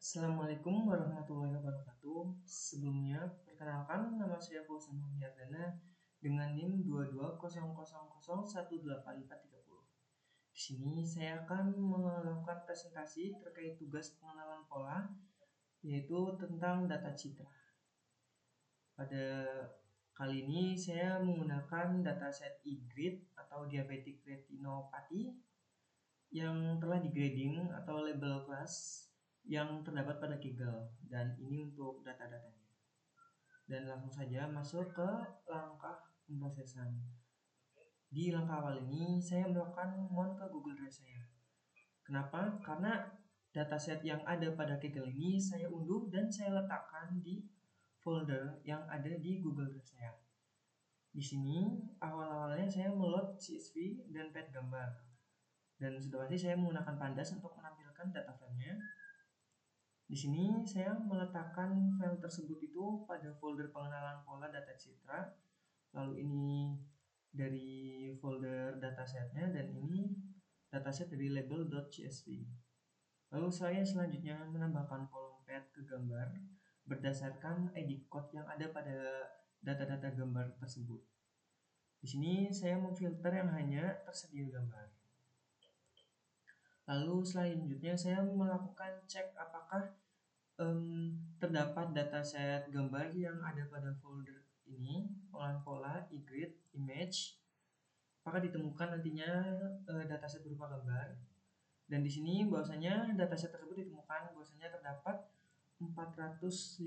Assalamualaikum warahmatullahi wabarakatuh. Sebelumnya, perkenalkan nama saya Fauzan Humiardana dengan NIM 2200018430. Di sini saya akan melakukan presentasi terkait tugas pengenalan pola, yaitu tentang data citra. Pada kali ini saya menggunakan dataset e-grid atau diabetic retinopathy yang telah di-grading atau label kelas yang terdapat pada Kaggle, dan ini untuk data-datanya. Dan langsung saja masuk ke langkah pemrosesan. Di langkah awal ini saya melakukan mount ke Google Drive saya. Kenapa? Karena dataset yang ada pada Kaggle ini saya unduh dan saya letakkan di folder yang ada di Google Drive saya. Di sini awal-awalnya saya meload CSV dan pet gambar. Dan sudah pasti saya menggunakan Pandas untuk menampilkan data frame-nya. Di sini saya meletakkan file tersebut itu pada folder pengenalan pola data citra. Lalu ini dari folder datasetnya dan ini dataset dari label.csv. Lalu saya selanjutnya menambahkan kolom pad ke gambar berdasarkan ID code yang ada pada data-data gambar tersebut. Di sini saya memfilter yang hanya tersedia gambar. Lalu selanjutnya saya melakukan cek apakah terdapat dataset gambar yang ada pada folder ini, pengolahan pola, e-grid, image. Apakah ditemukan nantinya dataset berupa gambar. Dan di sini bahwasanya dataset tersebut ditemukan bahwasanya terdapat 455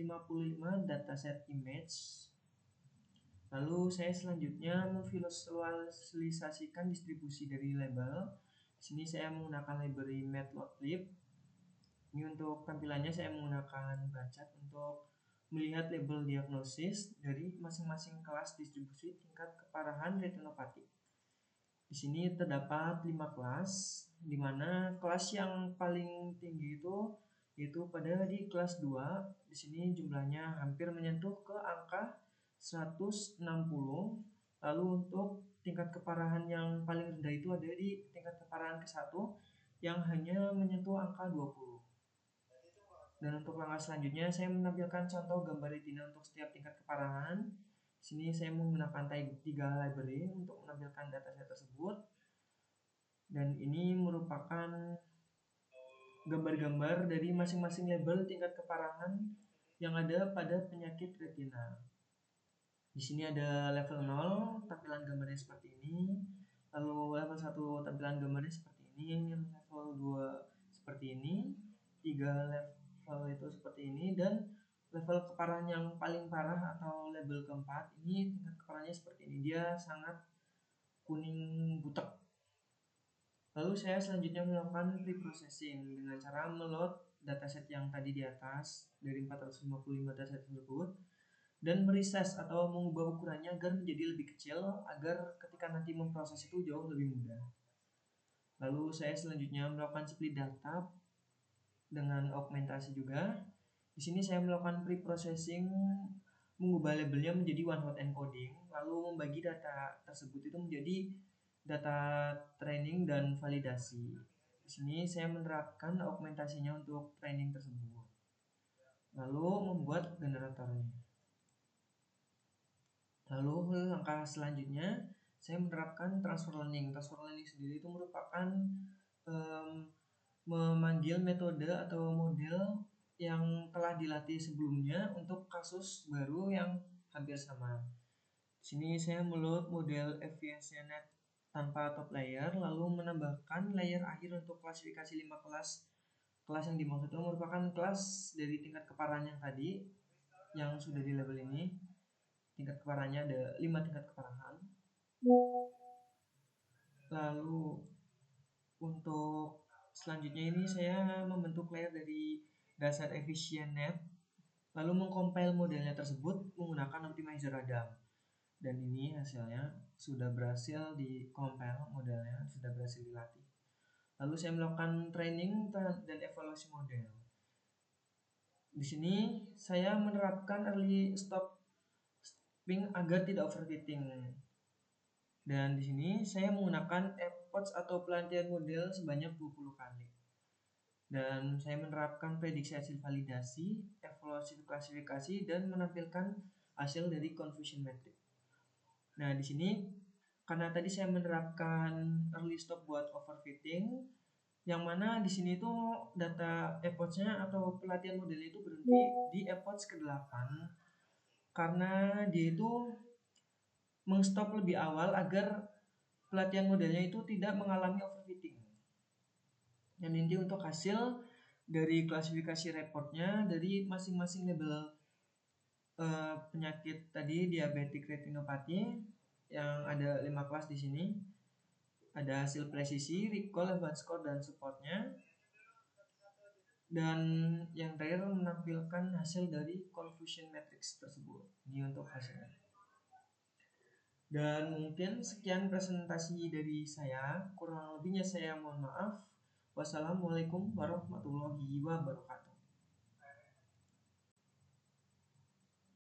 dataset image. Lalu saya selanjutnya memvisualisasikan distribusi dari label. Di sini saya menggunakan library matplotlib. Ini untuk tampilannya saya menggunakan Bachat untuk melihat label diagnosis dari masing-masing kelas distribusi tingkat keparahan retinopati. Di sini terdapat 5 kelas, di mana kelas yang paling tinggi itu yaitu pada di kelas 2. Di sini jumlahnya hampir menyentuh ke angka 160. Lalu untuk tingkat keparahan yang paling rendah itu ada di tingkat keparahan ke-1 yang hanya menyentuh angka 20. Dan untuk langkah selanjutnya saya menampilkan contoh gambar retina untuk setiap tingkat keparahan. Di sini saya menggunakan 3 library untuk menampilkan dataset tersebut. Dan ini merupakan gambar-gambar dari masing-masing label tingkat keparahan yang ada pada penyakit retina. Di sini ada level 0, tampilan gambarnya seperti ini. Lalu level 1 tampilan gambarnya seperti ini, level 2 seperti ini, 3 level itu seperti ini, dan level keparahan yang paling parah atau label keempat ini tingkat keparahannya seperti ini, dia sangat kuning butek. Lalu saya selanjutnya melakukan pre-processing dengan cara meload dataset yang tadi di atas dari 455 dataset tersebut dan meresize atau mengubah ukurannya agar menjadi lebih kecil agar ketika nanti memproses itu jauh lebih mudah. Lalu saya selanjutnya melakukan split data dengan augmentasi juga. Di sini saya melakukan pre-processing, mengubah labelnya menjadi one hot encoding, lalu membagi data tersebut itu menjadi data training dan validasi. Di sini saya menerapkan augmentasinya untuk training tersebut. Lalu membuat generatornya. Lalu langkah selanjutnya saya menerapkan transfer learning. Transfer learning sendiri itu merupakan memanggil metode atau model yang telah dilatih sebelumnya untuk kasus baru yang hampir sama. Di sini saya meload model FVSNet tanpa top layer, lalu menambahkan layer akhir untuk klasifikasi 5 kelas. Kelas yang dimaksud itu merupakan kelas dari tingkat keparahan yang tadi yang sudah di label ini. Tingkat keparahannya ada 5 tingkat keparahan. Lalu untuk selanjutnya ini saya membentuk layer dari dasar EfficientNet, lalu mengcompile modelnya tersebut menggunakan optimizer Adam. Dan ini hasilnya sudah berhasil di-compile, modelnya sudah berhasil dilatih. Lalu saya melakukan training dan evaluasi model. Di sini saya menerapkan early stopping agar tidak overfitting. Dan di sini saya menggunakan approach atau pelatihan model sebanyak 20 kali. Dan saya menerapkan prediksi hasil validasi, evaluasi klasifikasi, dan menampilkan hasil dari confusion metric. Nah, di sini karena tadi saya menerapkan early stop buat overfitting, yang mana di sini tuh data epoch-nya atau pelatihan modelnya itu berhenti di epoch ke-8 karena dia itu mengstop lebih awal agar pelatihan modelnya itu tidak mengalami overfitting. Dan inti untuk hasil dari klasifikasi reportnya dari masing-masing label penyakit tadi diabetic retinopathy yang ada 5 kelas di sini. Ada hasil presisi, recall, advance score, dan supportnya. Dan yang terakhir menampilkan hasil dari confusion matrix tersebut. Ini untuk hasilnya. Dan mungkin sekian presentasi dari saya. Kurang lebihnya saya mohon maaf. Wassalamualaikum warahmatullahi wabarakatuh.